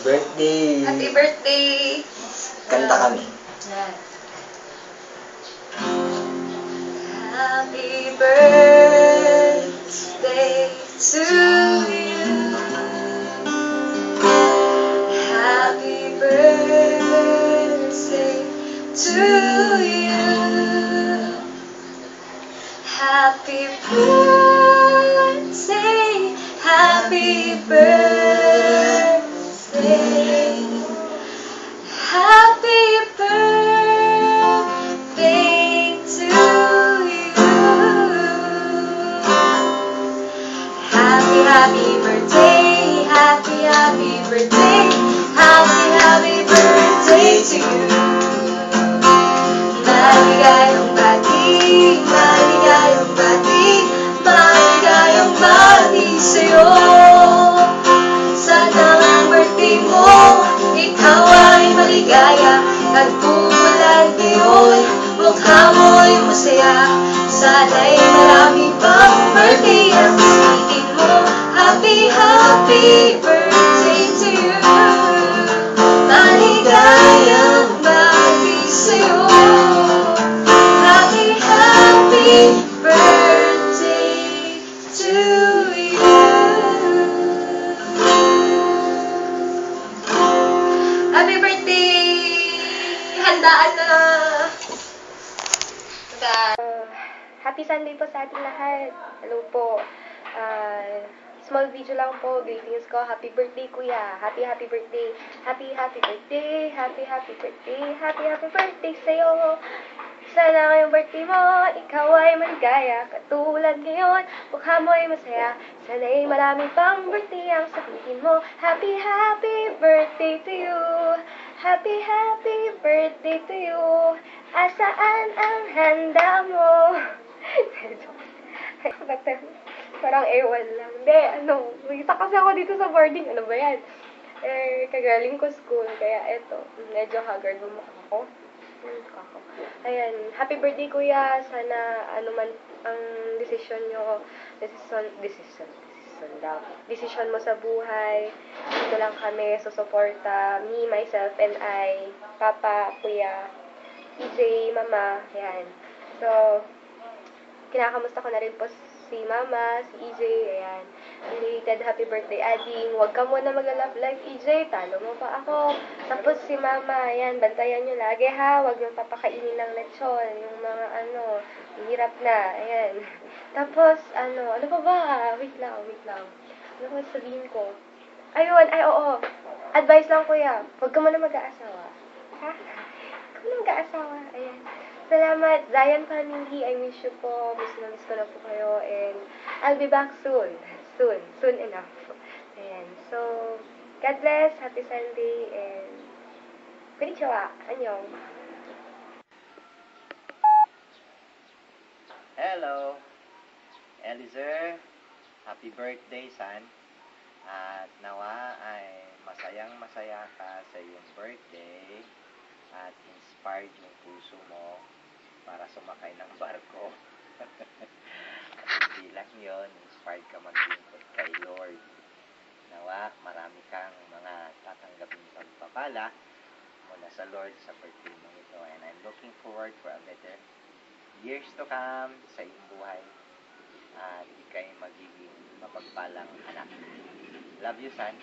birthday! Happy birthday! Kanta kami. Yan. Happy birthday to you. Happy birthday to you. Happy birthday. Happy birthday. Happy birthday to you. Happy birthday, happy birthday, happy birthday to you. Maligayang bati, maligayang bati, maligayang bati sa'yo. Sana ang birthday mo, ikaw ay maligaya. Nagtulad ngayon, mukha mo'y masaya. Sana'y marami pang birthday ang isikin mo. Happy birthday to you. Maligayang bati sa'yo. Happy birthday to you. Happy birthday! Handaan na! Happy Sunday po sa ating lahat. Hello po. Small video lang po. Greetings ko. Happy birthday, kuya. Happy birthday. Happy birthday. Happy birthday. Happy birthday sa'yo. Sana ngayong birthday mo, ikaw ay maligaya. Katulad ngayon, mukha mo ay masaya. Sana'y marami pang birthday ang sabihin mo. Happy birthday to you. Happy birthday to you. Asaan ang handa mo? Parang ewan lang. Hindi, nakita kasi ako dito sa boarding. Ano ba yan? Kagaling ko school. Kaya eto, medyo haggard mo mukha ko. Ayan, happy birthday kuya. Sana ano man ang desisyon mo sa buhay. Dito lang kami susuporta. Me, myself, and I. Papa, kuya, EJ, mama. Ayan. So, kinakamusta ko na rin po si mama, si EJ. Ayan. Related, happy birthday, Ading. Huwag ka muna mag-love life, EJ. Talo mo pa ako. Tapos si mama, ayan, bantayan nyo lagi ha. Huwag nyo papakainin ng lechon. Yung mga hirap na. Ayan. Tapos, ano pa ba? Wait lang. Ano ko sabihin ko? Ayun, oo. Advice lang kuya. Huwag ka muna mag-aasawa. Ha? Huwag ka muna mag-aasawa. Ayan. Salamat, Zion family. I miss you po. Miss ko na po kayo. And I'll be back soon. Soon enough. Ayan. So, God bless. Happy Sunday. And konnichiwa. Annyeong. Hello, Eliezer. Happy birthday, son. At nawa ay masayang-masaya ka sa iyong birthday at inspired yung puso mo para sumakay ng barko. Hindi lang yun, inspired ka maglingkod kay Lord. Nawa, marami kang mga tatanggaping pagpapala mula sa Lord sa birthday mo ito. And I'm looking forward for a better years to come sa iyong buhay. At ikay magiging mapagpalang anak. Love you, son.